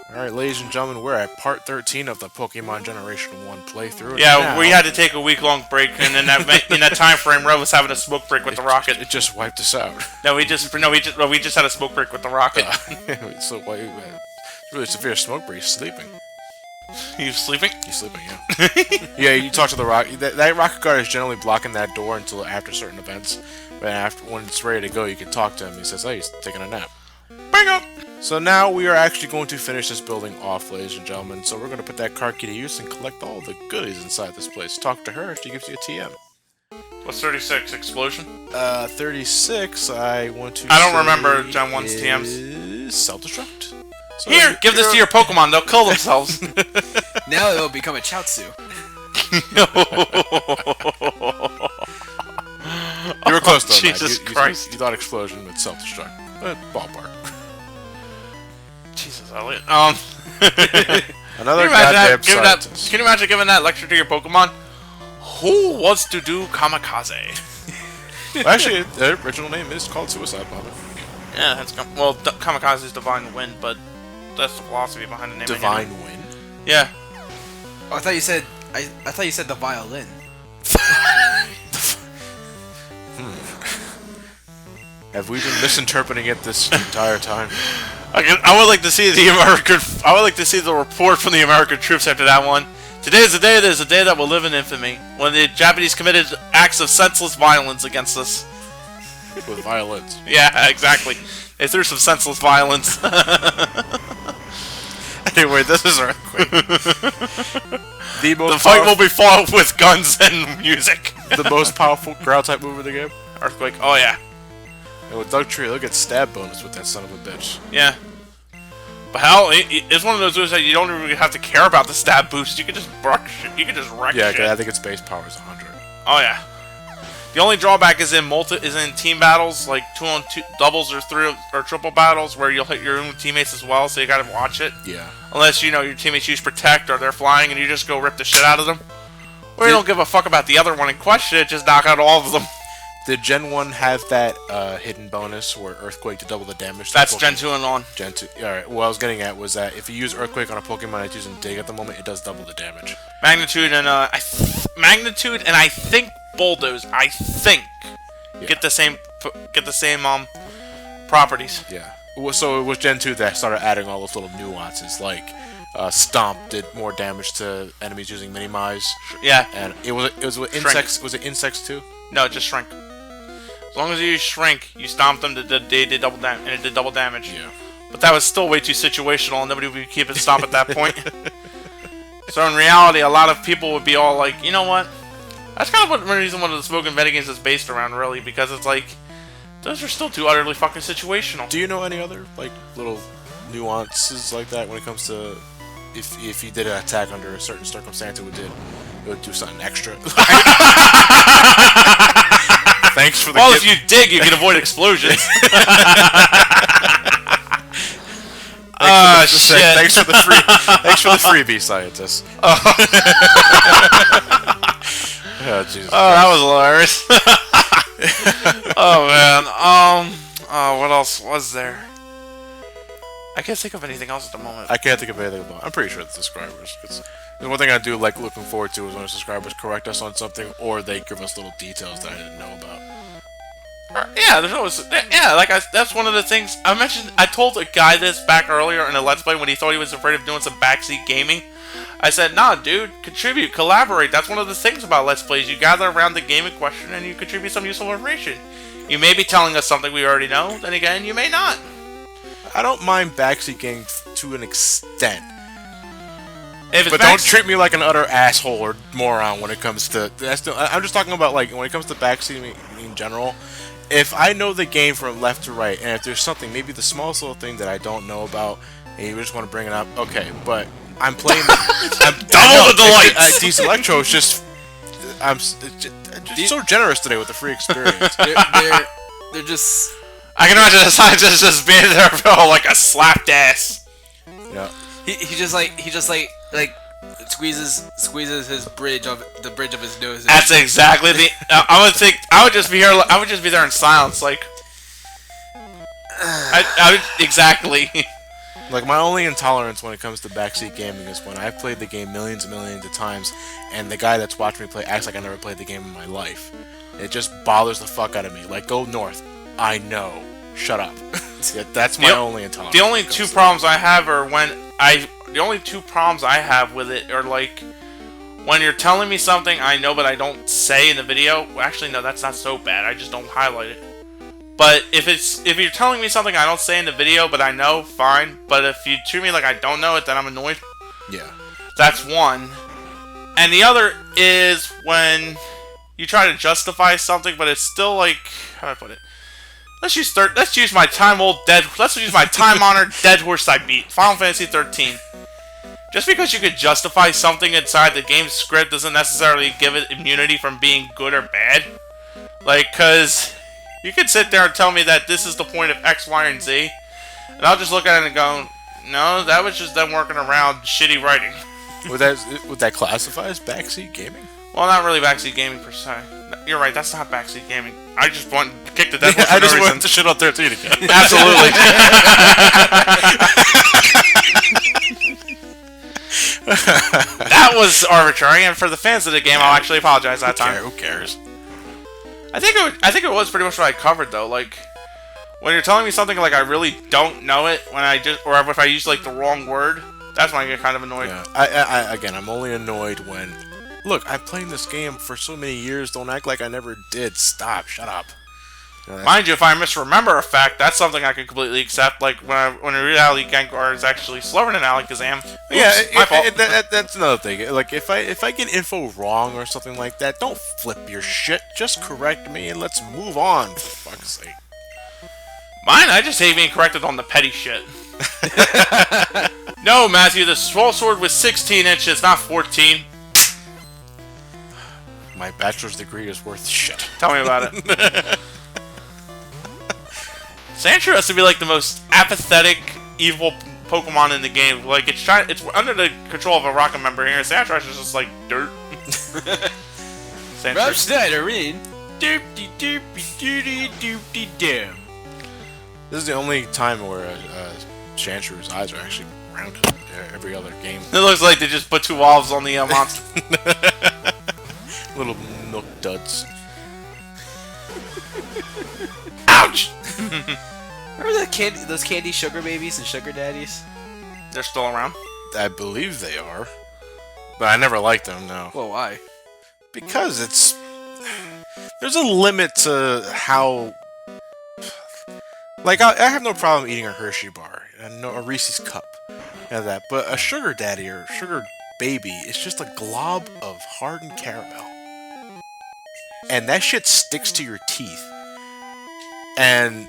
Alright, ladies and gentlemen, we're at part 13 of the Pokemon Generation 1 playthrough. Yeah, we had to take a week-long break, and in that time frame, Rev was having a smoke break with the rocket. It just wiped us out. We just had a smoke break with the rocket. So, really severe smoke break. He's sleeping. You sleeping? He's sleeping, yeah. Yeah, you talk to the rocket. That rocket guard is generally blocking that door until after certain events. But when it's ready to go, you can talk to him. He says, hey, he's taking a nap. Bring up! So now we are actually going to finish this building off, ladies and gentlemen. So we're going to put that card key to use and collect all the goodies inside this place. Talk to her. She gives you a TM. What's 36? Explosion? 36, I want to I don't remember Gen 1's TMs. Self-destruct? So Here! Give this to your Pokemon. They'll kill themselves. Now it'll become a Chaozu. You were close though, Jesus Christ. You thought explosion with self-destruct. But ballpark. Jesus, Elliot. Another goddamn scientist. Can you imagine giving that lecture to your Pokemon? Who wants to do kamikaze? Well, actually, the original name is called Suicide Bomber. Yeah, that's kamikaze is divine wind, but that's the philosophy behind the name. Divine wind. Yeah. Oh, I thought you said the violin. Have we been misinterpreting it this entire time? I would like to see the report from the American troops after that one. Today is the day that will live in infamy, when the Japanese committed acts of senseless violence against us. With violence. Yeah, exactly. They threw some senseless violence. Anyway, this is Earthquake. The fight will be fought with guns and music. The most powerful ground type move in the game. Earthquake. Oh yeah. And with Doug Tree, look at stab bonus with that son of a bitch. Yeah. But hell, it's one of those moves that you don't really have to care about the stab boost. You can just wreck shit. Yeah, I think its base power is 100. Oh yeah. The only drawback is in team battles, like 2-on-2 doubles or triple battles, where you'll hit your own teammates as well. So you gotta watch it. Yeah. Unless your teammates use protect or they're flying and you just go rip the shit out of them, or you don't give a fuck about the other one in question. Just knock out all of them. Did Gen 1 have that hidden bonus where Earthquake to double the damage? That's Gen 2 and on. Gen 2. Alright, what I was getting at was that if you use Earthquake on a Pokemon that's using Dig at the moment, it does double the damage. Magnitude and I think Bulldoze. I think get the same properties. Yeah. So it was Gen 2 that started adding all those little nuances, like Stomp did more damage to enemies using Minimize. Yeah. And it was with insects. Was it insects too? No, just Shrink. As long as you use Shrink, you stomp them, they did double damage, and it did double damage. Yeah. But that was still way too situational, and nobody would keep it Stomp at that point. So in reality, a lot of people would be all like, you know what? That's kind of the reason one of the Smoking Betting games is based around, really, because it's like, those are still too utterly fucking situational. Do you know any other, like, little nuances like that when it comes to if you did an attack under a certain circumstance, it would do something extra? Thanks for the Well, if you dig, you can avoid explosions. Shit. Thanks for the freebie, scientist. Oh, Jesus Christ. That was hilarious. Oh man. What else was there? I can't think of anything else at the moment. I can't think of anything about it. I'm pretty sure it's subscribers. Because the one thing I do like looking forward to is when subscribers correct us on something, or they give us little details that I didn't know about. Yeah, there's always that's one of the things I mentioned. I told a guy this back earlier in a Let's Play when he thought he was afraid of doing some backseat gaming. I said, nah, dude, contribute, collaborate. That's one of the things about Let's Plays. You gather around the game in question and you contribute some useful information. You may be telling us something we already know, then again, you may not. I don't mind backseat gaming to an extent. But don't treat me like an utter asshole or moron when it comes to... I'm just talking about, like, when it comes to backseat in general. If I know the game from left to right, and if there's something, maybe the smallest little thing that I don't know about, and you just want to bring it up, okay, but I'm playing... Double the delights! These Electros just... I'm just so generous today with the free experience. They're just... I can imagine the scientist just being there like a slapped ass. Yeah. He just squeezes the bridge of his nose. That's exactly the. I would just be here. I would just be there in silence, like. Exactly. Like, my only intolerance when it comes to backseat gaming is when I've played the game millions and millions of times, and the guy that's watching me play acts like I never played the game in my life. It just bothers the fuck out of me. Like, go north. I know. Shut up. Yeah, that's my only intolerance. The only two problems I have are the only two problems I have with it are, like, when you're telling me something I know but I don't say in the video. Well, actually, no, that's not so bad. I just don't highlight it. But if you're telling me something I don't say in the video but I know, fine. But if you treat me like I don't know it, then I'm annoyed. Yeah. That's one. And the other is when you try to justify something, but it's still like, how do I put it? Let's use my time-honored dead horse I beat, Final Fantasy 13. Just because you could justify something inside the game's script doesn't necessarily give it immunity from being good or bad. Like, cause you could sit there and tell me that this is the point of X, Y, and Z, and I'll just look at it and go, no, that was just them working around shitty writing. Would that classify as backseat gaming? Well, not really backseat gaming per se. You're right, that's not backseat gaming. I just want to kick the dead horse. I just want to shit on 13 again. Absolutely. That was arbitrary, and for the fans of the game, I'll actually apologize that time. Who cares? I think it was pretty much what I covered though. Like, when you're telling me something like I really don't know it, or if I use like the wrong word, that's when I get kind of annoyed. Yeah. Again, I'm only annoyed when, look, I've played this game for so many years. Don't act like I never did. Stop. Shut up. Mind you, if I misremember a fact, that's something I can completely accept. Like when in reality, Gengar is actually slower than Alakazam. Oops, my fault. That's another thing. Like if I get info wrong or something like that, don't flip your shit. Just correct me and let's move on. For fuck's sake. Mine, I just hate being corrected on the petty shit. No, Matthew, the sword was 16 inches, not 14. My bachelor's degree is worth shit. Tell me about it. Sandshrew has to be like the most apathetic, evil Pokemon in the game. Like it's under the control of a rocket member here. Sandshrew is just like dirt. Rob Schneider in. Doopty doopty doopty doopty doom. This is the only time where Sanshrew's eyes are actually rounded. Every other game. It looks like they just put two olives on the monster. Little milk duds. Ouch! Remember those candy sugar babies and sugar daddies? They're still around? I believe they are. But I never liked them, no. Well, why? Because there's a limit to how... Like, I have no problem eating a Hershey bar, and a Reese's Cup, and that. But a sugar daddy or sugar baby is just a glob of hardened caramel. And that shit sticks to your teeth. And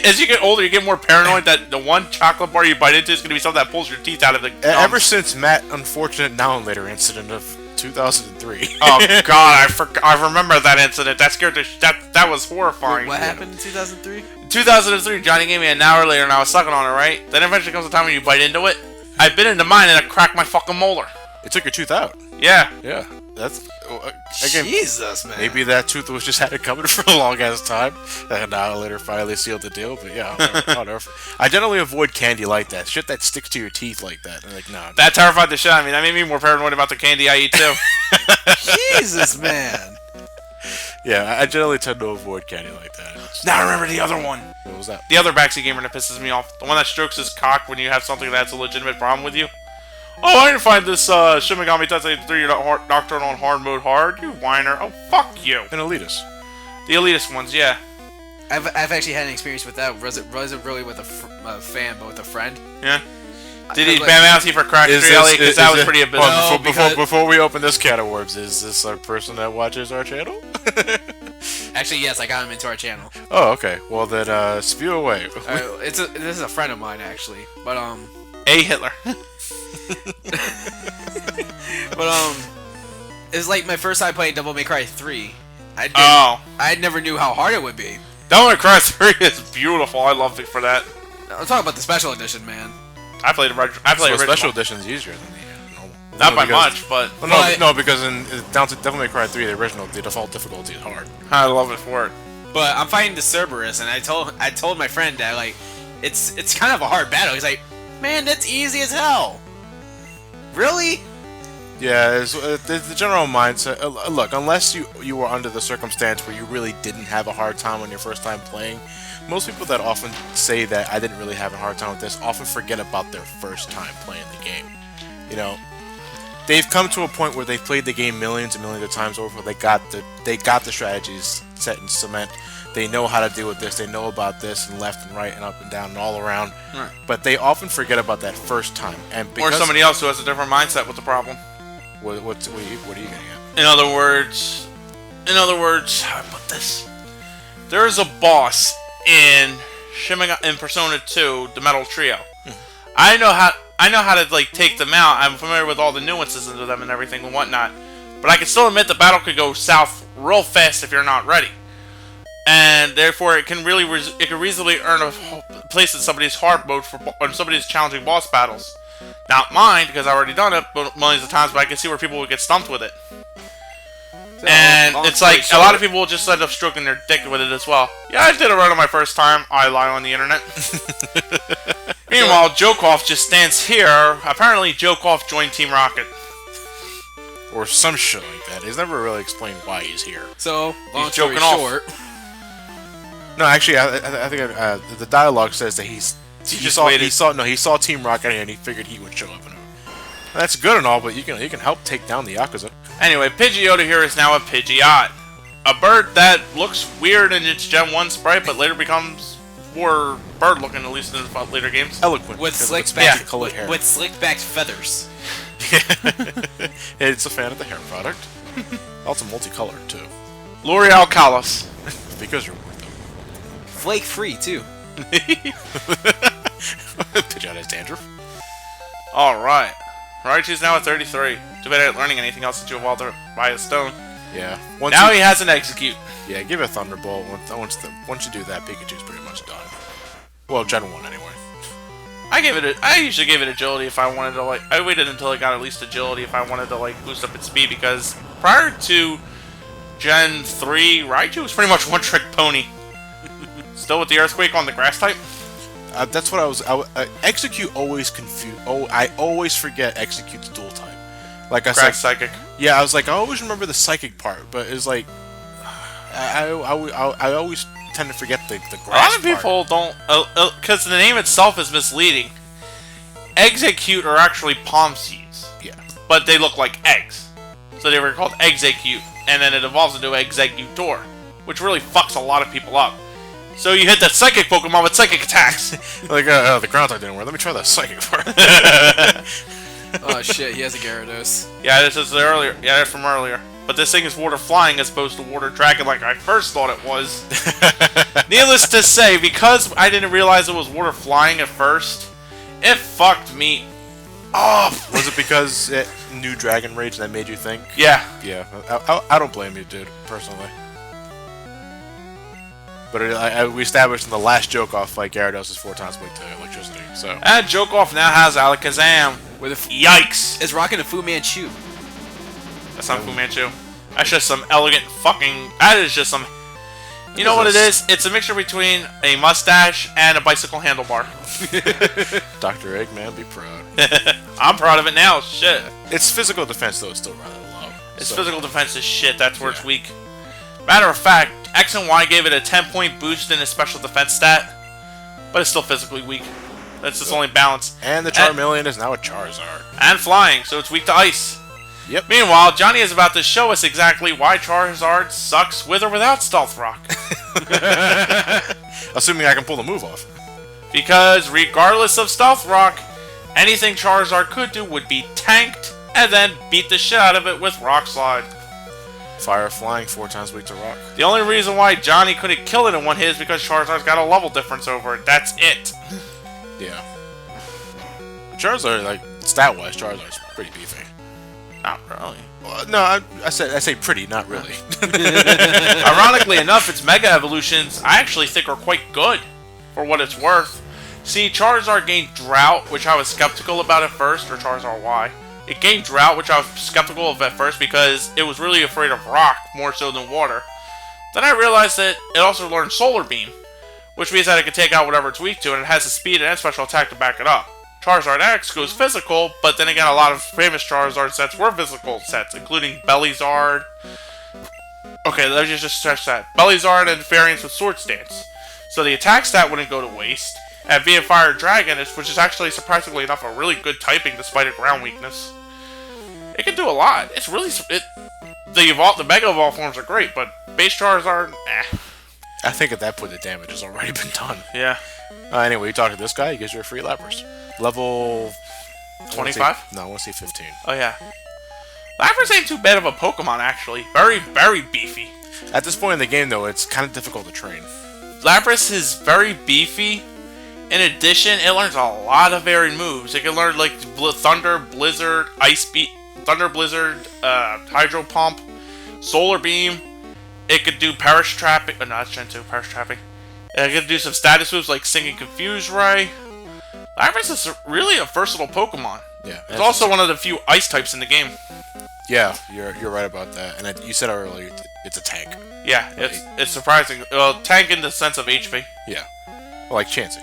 as you get older, you get more paranoid that the one chocolate bar you bite into is going to be something that pulls your teeth out of the gums. Ever since Matt's unfortunate now and later incident of 2003. Oh god, I remember that incident. That scared that was horrifying. What happened in 2003? 2003, Johnny gave me an hour later and I was sucking on it, right? Then eventually comes a time when you bite into it. I bit into mine and I cracked my fucking molar. It took your tooth out. Yeah. Yeah. That's... Again, Jesus, man. Maybe that tooth was just had it coming for a long ass time. And an hour later finally sealed the deal. But yeah, I generally avoid candy like that. Shit that sticks to your teeth like that. I'm like, nah. That terrified the shit out of me. That made me more paranoid about the candy I eat too. Jesus, man. Yeah, I generally tend to avoid candy like that. Now I remember the other one. What was that? The other backseat gamer that pisses me off. The one that strokes his cock when you have something that's a legitimate problem with you. Oh, I didn't find this Shin Megami Tensei 3 Nocturne on hard mode hard. You whiner. Oh, fuck you. An elitist. The elitist ones, yeah. I've actually had an experience with that. Wasn't really with a fan, but with a friend. Yeah. Did he bam you for crack reality? Because that was pretty abysmal. Before we open this can of worms, is this a person that watches our channel? Actually, yes, I got him into our channel. Oh, okay. Well, then, spew away. This is a friend of mine, actually. But, A. Hitler. But, it was like my first time playing Devil May Cry 3. I never knew how hard it would be. Devil May Cry 3 is beautiful. I love it for that. I'm talking about the special edition, man. I played original. Special edition is easier than the normal. Not by much, but... No, because down to Devil May Cry 3, the original, the default difficulty is hard. I love it for it. But I'm fighting the Cerberus, and I told my friend that, like, it's kind of a hard battle. He's like, Man, that's easy as hell. Really? Yeah, it's the general mindset. Look, unless you were under the circumstance where you really didn't have a hard time on your first time playing, most people that often say that I didn't really have a hard time with this often forget about their first time playing the game. You know, they've come to a point where they've played the game millions and millions of times over. They got the strategies set in cement. They know how to deal with this. They know about this and left and right and up and down and all around. Right. But they often forget about that first time. And or somebody else who has a different mindset with the problem. What are you getting at? In other words, how do I put this? There is a boss in Persona 2, the Metal Trio. I know how to like take them out. I'm familiar with all the nuances into them and everything and whatnot. But I can still admit the battle could go south real fast if you're not ready. And therefore, it can reasonably earn a place in somebody's hard mode on somebody's challenging boss battles. Not mine, because I've already done it millions of times, but I can see where people would get stumped with it. And it's like, a lot of people will just end up stroking their dick with it as well. Yeah, I did it right on my first time. I lie on the internet. Meanwhile, Jokoff just stands here. Apparently, Jokoff joined Team Rocket. Or some shit like that. He's never really explained why he's here. So, he's joking off. No, actually, I think the dialogue says that he saw Team Rocket and he figured he would show up. That's good and all, but you can help take down the Yakuza. Anyway, Pidgeotto here is now a Pidgeot. A bird that looks weird in its Gen 1 sprite, but later becomes more bird-looking, at least in the later games. Eloquent. With slicked back feathers. It's a fan of the hair product. Also multicolored, too. L'Oreal Kalos. Because you're worth them. Flake-free, too. Pidgeot has dandruff. Alright. Raichu's now at 33. Too bad I ain't learning anything else since you evolved by a stone. Yeah. Now he has an Execute. Yeah, give it a Thunderbolt. Once you do that, Pikachu's pretty much done. Well, Gen 1 anyway. I usually gave it agility if I wanted to, like... I waited until it got at least agility if I wanted to, like, boost up its speed, because prior to Gen 3, Raichu was pretty much one-trick pony. Still with the Earthquake on the Grass type? That's what I was... Execute always confused... I always forget Execute's dual type. Like I said... Psychic. Yeah, I was like, I always remember the Psychic part, but it's like... I always tend to forget the grass part. A lot of people don't... Because the name itself is misleading. Execute are actually palm seeds. Yeah. But they look like eggs. So they were called Execute, and then it evolves into Executor, which really fucks a lot of people up. So you hit that Psychic Pokemon with Psychic attacks. Like, the ground type didn't work. Let me try the Psychic part. Oh shit, he has a Gyarados. Yeah, this is earlier. Yeah, that's from earlier. But this thing is water flying as opposed to water dragon like I first thought it was. Needless to say, because I didn't realize it was water flying at first, it fucked me off. Was it because it knew Dragon Rage and that made you think? Yeah. Yeah. I don't blame you, dude, personally. But we established in the last Joke-Off fight, Gyarados is 4 times weak to electricity, so... And Joke-Off now has Alakazam. Yikes! It's rocking a Fu Manchu. That's not Fu Manchu. That's just some elegant fucking... That is just some... You know what it is? It's a mixture between a mustache and a bicycle handlebar. Dr. Eggman, be proud. I'm proud of it now, shit. Its physical defense, though, is still rather low. Its physical defense is shit, that's where it's weak. Matter of fact, X and Y gave it a 10-point boost in its special defense stat, but it's still physically weak. That's its only balance. And the Charmeleon is now a Charizard. And flying, so it's weak to ice. Yep. Meanwhile, Johnny is about to show us exactly why Charizard sucks with or without Stealth Rock. Assuming I can pull the move off. Because regardless of Stealth Rock, anything Charizard could do would be tanked and then beat the shit out of it with Rock Slide. Fire, flying, 4 times weak to rock. The only reason why Johnny couldn't kill it in one hit is because Charizard's got a level difference over it. That's it. Yeah. Charizard, like, stat-wise, Charizard's pretty beefy. Not really. No, I say pretty, not really. Ironically enough, its Mega Evolutions I actually think are quite good, for what it's worth. See, Charizard gained Drought, which I was skeptical about at first, or Charizard Y. It gained Drought, which I was skeptical of at first because it was really afraid of rock more so than water. Then I realized that it also learned Solar Beam, which means that it can take out whatever it's weak to, and it has the speed and special attack to back it up. Charizard X goes physical, but then again, a lot of famous Charizard sets were physical sets, including Bellizard. Okay, let me just stretch that. Bellizard and variants with Sword Stance. So the attack stat wouldn't go to waste. And being Fire Dragon, which is actually surprisingly enough a really good typing despite a ground weakness. It can do a lot. It's really the Mega Evolve forms are great, but base Charizard, I think at that point the damage has already been done. Yeah. Anyway, you talk to this guy, he gives you a free Lapras. Level 25? No, I want to see 15. Oh yeah. Lapras ain't too bad of a Pokemon actually. Very, very beefy. At this point in the game, though, it's kind of difficult to train. Lapras is very beefy. In addition, it learns a lot of varied moves. It can learn like Thunder, Blizzard, Ice Beat, Thunder Blizzard, Hydro Pump, Solar Beam. It could do Perish Trapping. Oh, no, that's Gen 2, Perish Trapping. It could do some status moves like Singing Confuse Ray. Lapras is really a versatile Pokemon. Yeah. It's also one of the few Ice types in the game. Yeah, you're right about that. And you said earlier, it's a tank. Yeah, it's surprising. Well, tank in the sense of HP. Yeah. Well, like Chansey.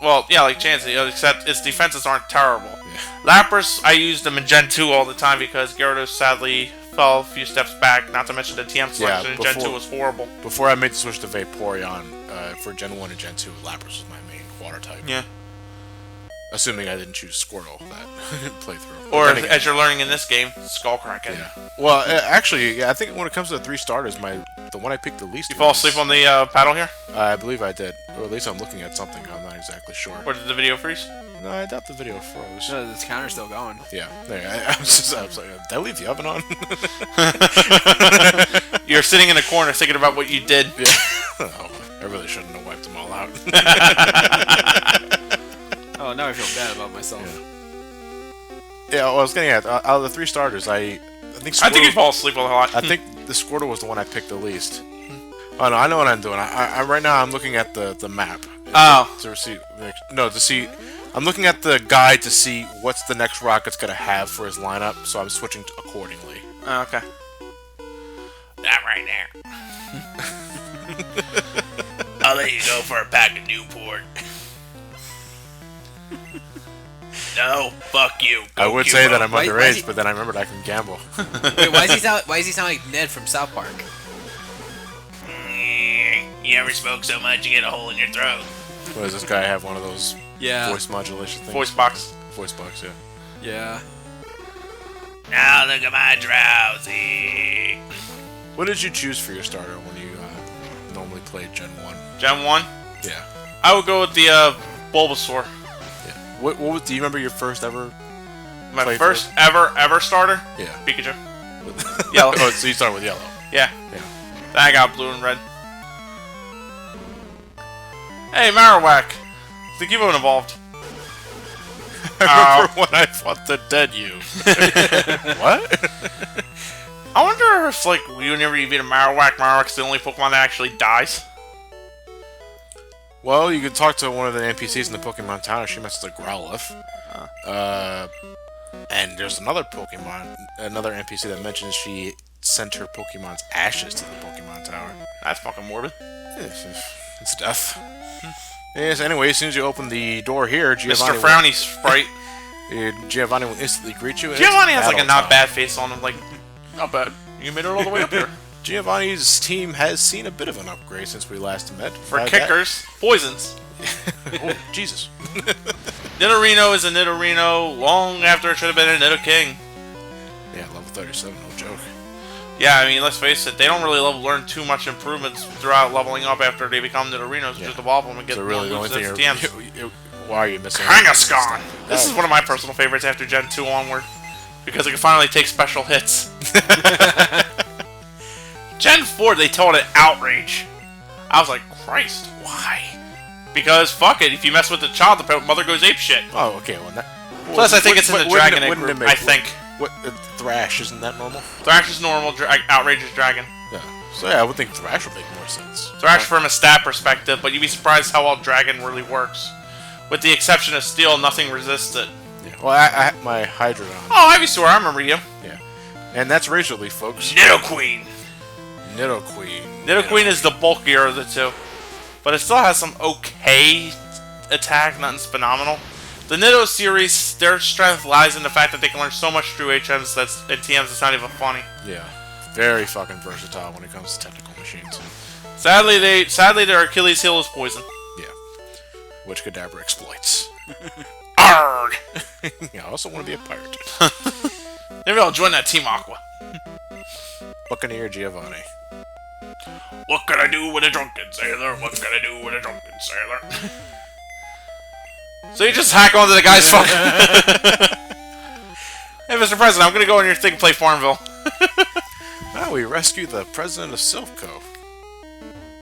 Well, yeah, like Chansey, except its defenses aren't terrible. Yeah. Lapras, I used them in Gen 2 all the time because Gyarados sadly fell a few steps back, not to mention the TM selection in Gen 2 was horrible. Before I made the switch to Vaporeon, for Gen 1 and Gen 2, Lapras was my main water type. Yeah. Assuming I didn't choose Squirtle that playthrough. Or as you're learning in this game, Skullcracken. Yeah. Well, actually, I think when it comes to the 3 starters, the one I picked the least. You fall asleep on the paddle here? I believe I did. Or at least I'm looking at something. I'm not exactly sure. Or did the video freeze? No, I doubt the video froze. No, this counter's still going. Yeah. I was like, did I leave the oven on? You're sitting in a corner thinking about what you did. Yeah. Oh, I really shouldn't have wiped them all out. Oh, now I feel bad about myself. Yeah, well, I was getting at out of the 3 starters, I think Squirtle, I think you fall asleep a lot. I think the Squirtle was the one I picked the least. Oh no, I know what I'm doing. I right now I'm looking at the map. Oh. To see. No, to see. I'm looking at the guide to see what's the next Rocket's gonna have for his lineup, so I'm switching accordingly. Oh, okay. That right there. I'll let you go for a pack of Newport. No, fuck you. Go I would Cubo. say that I'm Why underage, he- but then I remembered I can gamble. Wait, why does he sound like Ned from South Park? You ever smoke so much you get a hole in your throat? What does this guy have? One of those Yeah. voice modulation things? Voice box. Voice box, yeah. Yeah. Now look at my drowsy. What did you choose for your starter when you normally played Gen 1? Gen 1? Yeah. I would go with the Bulbasaur. Yeah. What do you remember your first ever? My first ever starter? Yeah. Pikachu. Yellow. Oh, so you started with yellow. Yeah. Yeah. Then I got blue and red. Hey, Marowak! The Cubone evolved. I remember when I fought the dead you. What? I wonder if, like, whenever you beat a Marowak's the only Pokemon that actually dies. Well, you could talk to one of the NPCs in the Pokemon Tower. She messes a Growlithe. And there's another Pokemon, another NPC that mentions she sent her Pokemon's ashes to the Pokemon Tower. That's fucking morbid. It's death. Yes, anyway, as soon as you open the door here, Giovanni Mr. Frowny Sprite. Giovanni will instantly greet you. Giovanni has like a not bad face on him, like, not bad. You made it all the way up here. Giovanni's team has seen a bit of an upgrade since we last met. For kickers, poisons. Oh, Jesus. Nidorino is a Nidorino long after it should have been a Nidoking. Yeah, level 37, no joke. Yeah, I mean, let's face it, they don't really learn too much improvements throughout leveling up after they become Nidorinos. Yeah. Just evolve them and get So really, the more only moves thing as TMs. why are you missing? Kangaskhan! This is one of my personal favorites after Gen 2 onward. Because it can finally take special hits. Gen 4, they told it Outrage. I was like, Christ, why? Because, fuck it, if you mess with the child, the mother goes apeshit. Oh, okay. Well, Plus, I think it's in the Dragonite group, I think. What, Thrash, isn't that normal? Thrash is normal, Outrage is Dragon. Yeah. So yeah, I would think Thrash would make more sense. Thrash from a stat perspective, but you'd be surprised how well Dragon really works. With the exception of Steel, nothing resists it. Yeah. Well, I have my Hydrodon. Oh, Ivysaur, I remember you. Yeah. And that's Razor Leaf, folks. Nidoqueen. Nidoqueen. Nidoqueen is the bulkier of the two. But it still has some okay attack, nothing phenomenal. The Nitto series, their strength lies in the fact that they can learn so much through HMs and TMs that's not even funny. Yeah. Very fucking versatile when it comes to technical machines. Sadly, their Achilles heel is poison. Yeah. Which Kadabra exploits. Arrgh! Yeah, I also want to be a pirate. Maybe I'll join that Team Aqua. Buccaneer Giovanni. What can I do with a drunken sailor? What can I do with a drunken sailor? So you just hack onto the guy's phone. Hey, Mr. President, I'm gonna go on your thing and play Farmville. Now we rescue the president of Silph Co.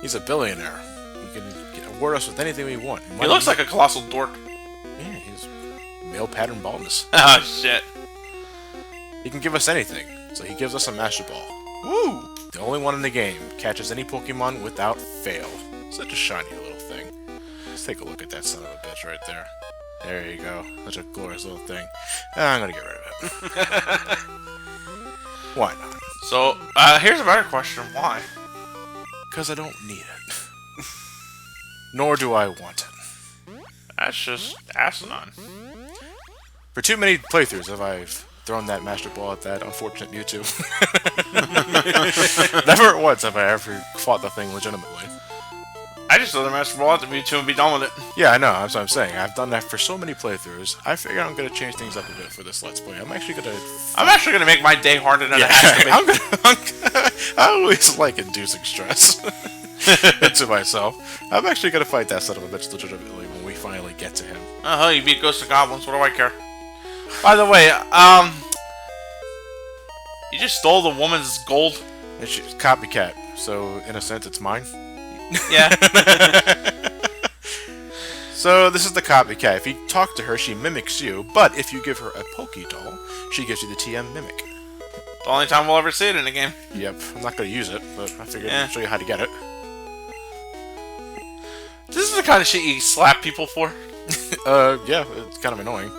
He's a billionaire. He can award us with anything we want. He looks like a colossal dork. Yeah, he's male pattern baldness. Oh, shit. He can give us anything, so he gives us a Master Ball. Woo! The only one in the game. Catches any Pokemon without fail. Such a shiny little thing. Let's take a look at that son of a bitch right there. There you go. Such a glorious little thing. I'm gonna get rid of it. Why not? So, here's a better question. Why? Because I don't need it. Nor do I want it. That's just asinine. For too many playthroughs have I thrown that Master Ball at that unfortunate Mewtwo. Never once have I ever fought the thing legitimately. I just throw the Master Ball at the Mewtwo and be done with it. Yeah, I know, that's what I'm saying. I've done that for so many playthroughs. I figure I'm gonna change things up a bit for this Let's Play. I'm actually gonna make my day harder than it has to be. I always like inducing stress into myself. I'm actually gonna fight that son of a bitch legitimately when we finally get to him. Uh-huh, you beat Ghosts of Goblins, what do I care? By the way, you just stole the woman's gold? It's Copycat, so in a sense it's mine. Yeah. So this is the Copycat. If you talk to her, she mimics you, but if you give her a Pokédoll, she gives you the TM Mimic. The only time we'll ever see it in a game. Yep, I'm not going to use it, but I figured I'd show you how to get it. This is the kind of shit you slap people for. Yeah, it's kind of annoying.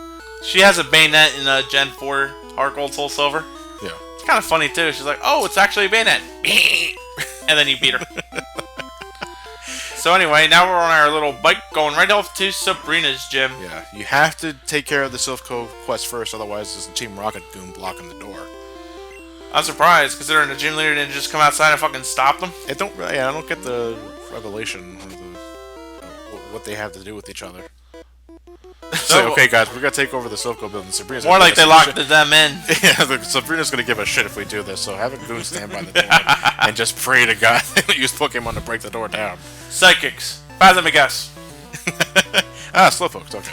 She has a bayonet in Gen 4 Heart Gold Soul Silver. Yeah. It's kind of funny too. She's like, oh, it's actually a bayonet. And then you beat her. So anyway, now we're on our little bike going right off to Sabrina's gym. Yeah, you have to take care of the Silph Co quest first, otherwise there's a Team Rocket goon blocking the door. I'm surprised, considering the gym leader didn't just come outside and fucking stop them. I don't get the revelation of what they have to do with each other. So, okay, guys, we're gonna take over the Silph Co building. Sabrina's more like they locked them in. Yeah, Sabrina's gonna give us shit if we do this. So have a goon stand by the door and just pray to God that use Pokemon to break the door down. Psychics, fathom a guess. Slowpokes. Okay.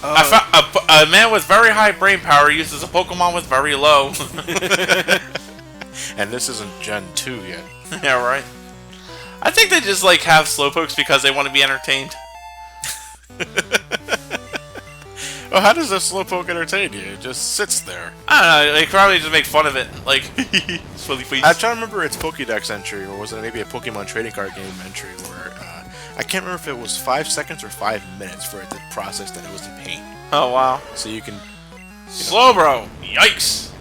I found a man with very high brain power uses a Pokemon with very low. And this isn't Gen 2 yet. Yeah, right. I think they just like have Slowpokes because they want to be entertained. Well, how does a Slowpoke entertain you? It just sits there. I don't know, they probably just make fun of it. Like, swilly face. I'm trying to remember its Pokédex entry, or was it maybe a Pokemon trading card game entry, where I can't remember if it was 5 seconds or 5 minutes for it to process that it was in pain. Oh, wow. So you can... Slowbro! Yikes!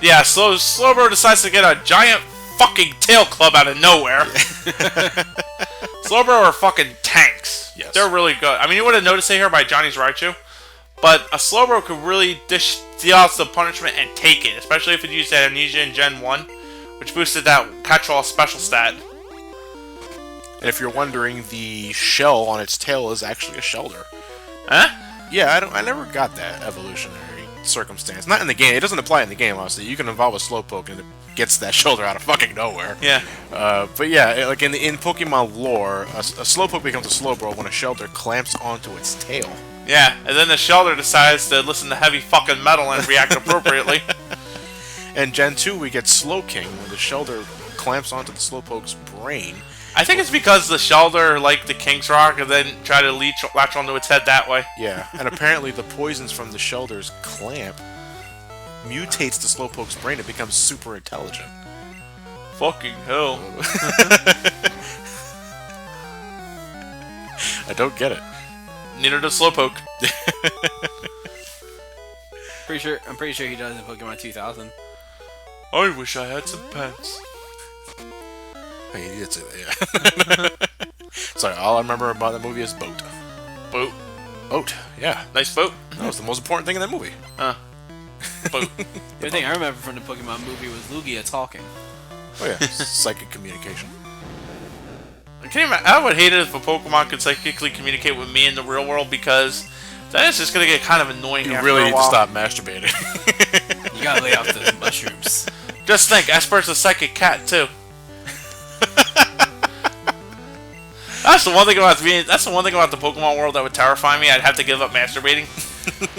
Yeah, Slowbro decides to get a giant fucking tail club out of nowhere. Slowbro are fucking tanks. Yes. They're really good. I mean, you would have noticed it here by Johnny's Raichu, but a Slowbro could really deal out some punishment and take it, especially if it used that Amnesia in Gen 1, which boosted that catch-all special stat. And if you're wondering, the shell on its tail is actually a Shelter. Huh? Yeah, I never got that evolutionary circumstance. Not in the game. It doesn't apply in the game, honestly. You can evolve a Slowpoke and it gets that shoulder out of fucking nowhere. Yeah. But yeah, like in Pokemon lore, a Slowpoke becomes a Slowbro when a Shelter clamps onto its tail. Yeah, and then the Shelter decides to listen to heavy fucking metal and react appropriately. In Gen 2, we get Slowking, when the Shelter clamps onto the Slowpoke's brain. I think it's because the Shelter liked the King's Rock and then try to latch onto its head that way. Yeah, and apparently the poisons from the Shelter's clamp mutates the Slowpoke's brain. It becomes super intelligent. Fucking hell. I don't get it. Neither does Slowpoke. I'm pretty sure he does in Pokemon 2000. I wish I had some pants. Hey, you did say that, yeah. Sorry, all I remember about the movie is Boat. Boat. Boat, yeah. Nice boat. That was the most important thing in that movie. Boat. The thing I remember from the Pokemon movie was Lugia talking. Oh yeah, psychic communication. Can you imagine? I would hate it if a Pokemon could psychically communicate with me in the real world, because that is just going to get kind of annoying after really a need to while. stop masturbating. You gotta lay off those mushrooms. Just think, Esper's a psychic cat, too. That's the one thing about the Pokemon world that would terrify me. I'd have to give up masturbating.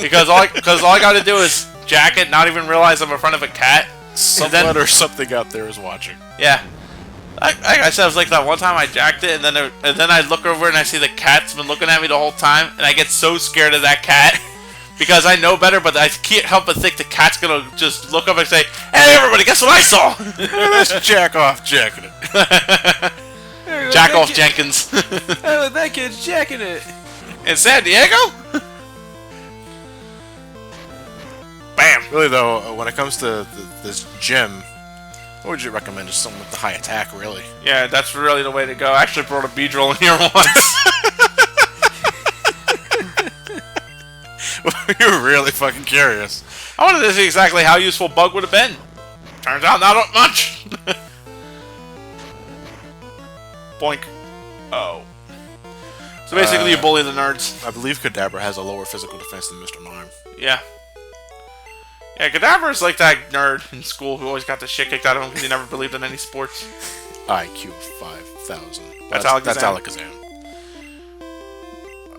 because all I got to do is jack it, not even realize I'm in front of a cat. Someone or something out there is watching. Yeah. Like I said, it was like that one time I jacked it, and then I look over and I see the cat's been looking at me the whole time, and I get so scared of that cat because I know better, but I can't help but think the cat's gonna just look up and say, "Hey, everybody, guess what I saw?" Let's jack off jacking it. Jack off Jenkins. Oh, that kid's jacking it. In San Diego? Bam. Really though, when it comes to this gym, what would you recommend? Just someone with the high attack, really? Yeah, that's really the way to go. I actually brought a Beedrill in here once. You're really fucking curious. I wanted to see exactly how useful Bug would have been. Turns out not much. Boink. Oh. So basically you bully the nerds. I believe Kadabra has a lower physical defense than Mr. Mime. Yeah. Yeah, Kadabra is like that nerd in school who always got the shit kicked out of him because he never believed in any sports. IQ 5,000. That's Alakazam. That's Alakazam.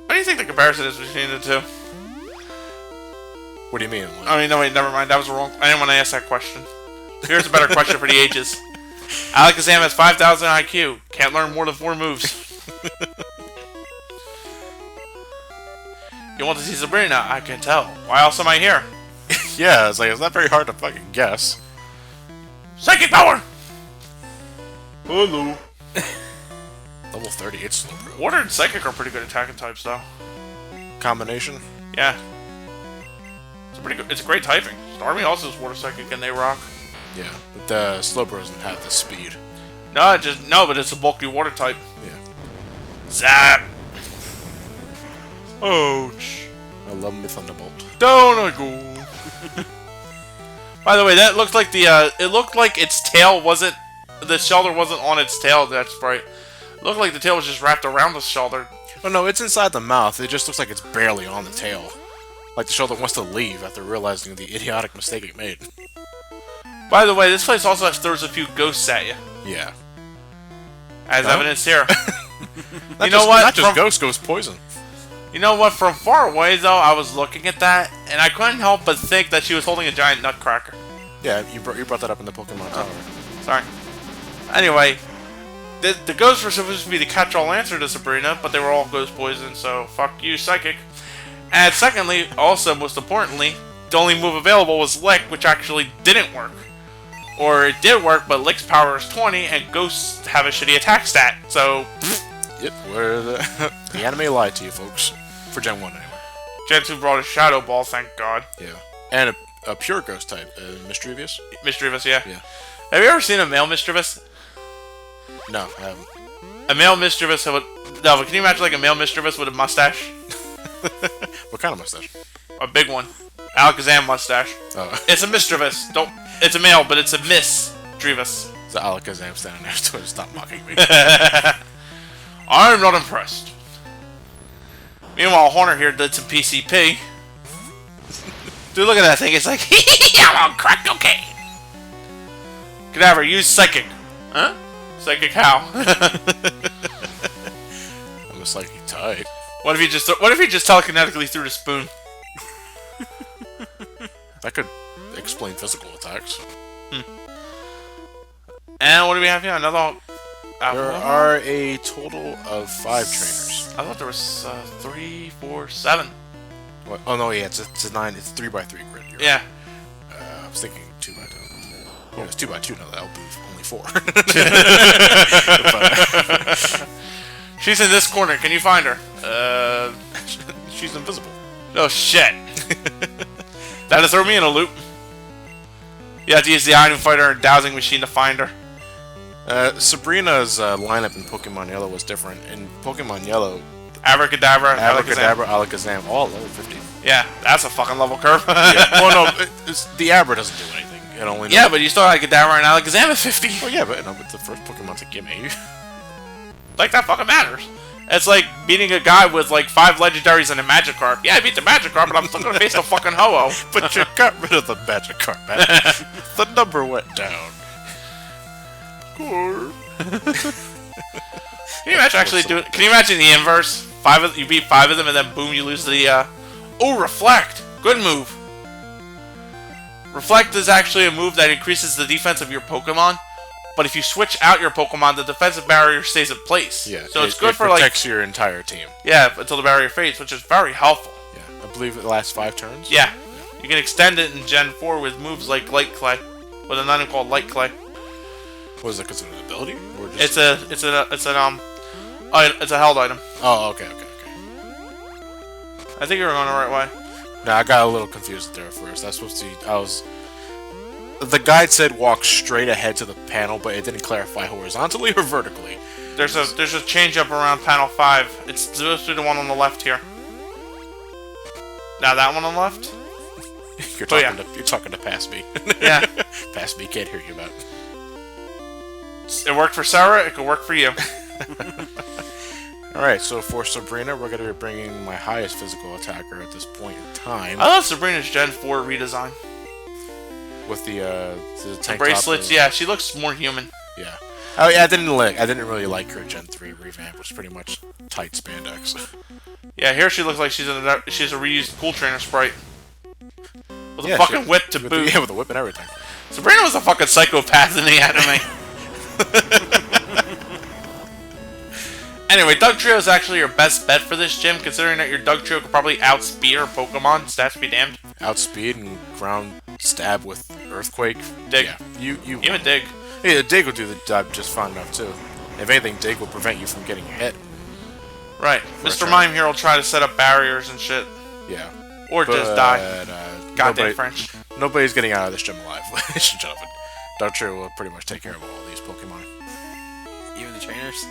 What do you think the comparison is between the two? What do you mean? I mean, no, wait, never mind. That was wrong. I didn't want to ask that question. Here's a better question for the ages. Alakazam has 5,000 IQ. Can't learn more than 4 moves. You want to see Sabrina? I can tell. Why else am I here? Yeah, it's not very hard to fucking guess. Psychic power! Hello. Level 38 Slowbro. Water and Psychic are pretty good attacking types, though. Combination? Yeah. It's pretty good. It's great typing. Starmie also is Water Psychic and they rock. Yeah, but the Slowbro doesn't have the speed. No, but it's a bulky water type. Yeah. Zap! Ouch. I love me Thunderbolt. Down I go. By the way, that looked like it looked like its tail wasn't, the shoulder wasn't on its tail, that's right. It looked like the tail was just wrapped around the shoulder. Oh no, it's inside the mouth. It just looks like it's barely on the tail. Like the shoulder wants to leave after realizing the idiotic mistake it made. By the way, this place also throws a few ghosts at you. Yeah. As evidence here. You know what? Not just ghost poison. You know what? From far away, though, I was looking at that, and I couldn't help but think that she was holding a giant nutcracker. Yeah, you brought that up in the Pokemon Tower. Sorry. Anyway, the ghosts were supposed to be the catch-all answer to Sabrina, but they were all ghost poison, so fuck you, Psychic. And secondly, also most importantly, the only move available was Lick, which actually didn't work. Or it did work, but Lick's power is 20, and ghosts have a shitty attack stat, so... Yep, where the anime lied to you, folks. For Gen 1, anyway. Gen 2 brought a Shadow Ball, thank God. Yeah. And a pure ghost type, Mischievous? Mischievous, yeah. Yeah. Have you ever seen a male Mischievous? No, I haven't. A male Mischievous would... No, but can you imagine like a male Mischievous with a mustache? What kind of mustache? A big one. Alakazam mustache. Oh. It's a Mischievous. It's a male, but it's a Mischievous. It's the Alakazam standing there to stop mocking me. I'm not impressed. Meanwhile, Horner here did some PCP. Dude, look at that thing. It's like, I'm on crack cocaine. Cadaver, use Psychic. Huh? Psychic how? I'm a psychic type. What if you just telekinetically threw the spoon? That could explain physical attacks. And what do we have here? Another... There are a total of 5 trainers. I thought there was 3, 4, 7. What? Oh no, yeah, it's a 9. It's 3x3 grid. Yeah. I was thinking 2x2. Yeah, it's 2x2. No, that'll be only 4. She's in this corner. Can you find her? She's invisible. Oh shit. That'll throw me in a loop. You have to use the item fighter and dowsing machine to find her. Sabrina's lineup in Pokemon Yellow was different. In Pokemon Yellow, Abracadabra, Abracadabra, Alakazam, all level 50. Yeah, that's a fucking level curve. Yeah. Well, no, the Abra doesn't do anything. It only yeah, but you still have Kadabra and Alakazam at 50. Well, yeah, but no, it's the first Pokemon to give me. Like, that fucking matters. It's like beating a guy with, like, 5 legendaries and a Magikarp. Yeah, I beat the Magikarp, but I'm still gonna face the fucking Ho-Oh. But you got rid of the Magikarp, man. The number went down. Can you imagine actually doing... Can you imagine the inverse? You beat 5 of them, and then boom, you lose the, Oh, Reflect! Good move. Reflect is actually a move that increases the defense of your Pokemon, but if you switch out your Pokemon, the defensive barrier stays in place. Yeah, so it's good for, like... It protects your entire team. Yeah, until the barrier fades, which is very helpful. Yeah, I believe it lasts 5 turns. Yeah. You can extend it in Gen 4 with moves like Light Clay, with an item called Light Clay. What is it, considered an ability? Or It's just a held item. Oh, okay. I think you were going the right way. No, I got a little confused there at first. I was supposed to... The guide said walk straight ahead to the panel, but it didn't clarify horizontally or vertically. There's a change up around panel 5. It's supposed to be the one on the left here. Now that one on the left? You're talking to past me. Yeah. Past me, can't hear you about. It worked for Sarah, it could work for you. Alright, so for Sabrina, we're going to be bringing my highest physical attacker at this point in time. I love Sabrina's Gen 4 redesign. With the tank bracelets, yeah, she looks more human. Yeah. Oh yeah, I didn't really like her Gen 3 revamp, which is pretty much tight spandex. Yeah, here she looks like she's a reused Cool Trainer sprite. With a fucking whip to boot. Yeah, with a whip and everything. Sabrina was a fucking psychopath in the anime. Anyway, Dugtrio is actually your best bet for this gym, considering that your Dugtrio could probably outspeed her Pokemon, stats be damned. Outspeed and ground stab with Earthquake. Dig. Yeah, you even Dig. Yeah, Dig will do the job just fine enough too. If anything, Dig will prevent you from getting hit. Right. Mr. Mime here will try to set up barriers and shit. Yeah. Or just die. Goddamn French. Nobody's getting out of this gym alive, ladies and gentlemen. Dugtrio will pretty much take care of all these Pokemon. Even the trainers?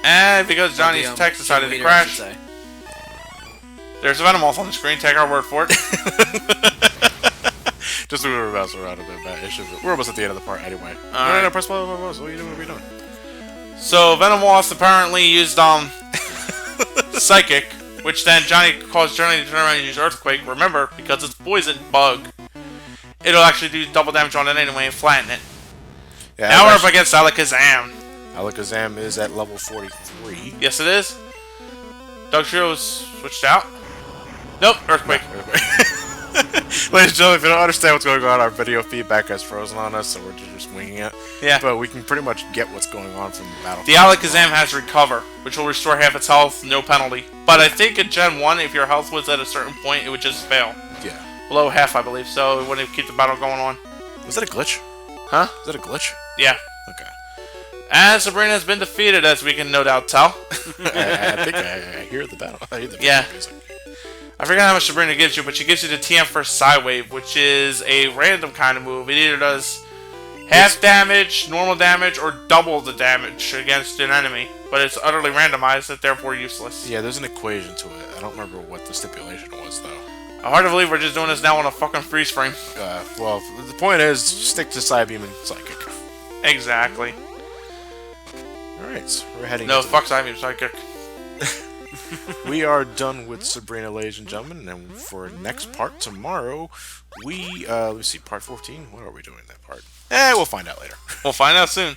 And because Johnny's text decided to crash, there's a Venomoth on the screen. Take our word for it. Just we were bouncing around a bit, but we're almost at the end of the part anyway. Alright. No, press what are you doing? What are you doing? So Venomoth apparently used Psychic, which then Johnny caused Johnny to turn around and use Earthquake. Remember, because it's poison bug, it'll actually do double damage on it anyway and flatten it. Yeah, now we're up against Alakazam. Alakazam is at level 43. Yes, it is. Dugtrio's switched out. Nope, Earthquake. No, ladies and gentlemen, if you don't understand what's going on, our video feedback has frozen on us, so we're just winging it. Yeah. But we can pretty much get what's going on from the battle. The Alakazam has Recover, which will restore half its health, no penalty. But I think in Gen 1, if your health was at a certain point, it would just fail. Yeah. Below half, I believe, so it wouldn't keep the battle going on. Was that a glitch? Huh? Is that a glitch? Yeah. Okay. And Sabrina has been defeated, as we can no doubt tell. I think I hear the battle. I hear the music. I forget how much Sabrina gives you, but she gives you the TM for Psywave, which is a random kind of move. It either does half damage, normal damage, or double the damage against an enemy. But it's utterly randomized, and therefore useless. Yeah, there's an equation to it. I don't remember what the stipulation was, though. Hard to believe we're just doing this now on a fucking freeze frame. Well, the point is, stick to Psybeam and Psychic. Exactly. Alright, so we're heading No, fuck Psybeam, Psychic. We are done with Sabrina, ladies and gentlemen, and for next part tomorrow, let's see, part 14? What are we doing in that part? We'll find out later. We'll find out soon.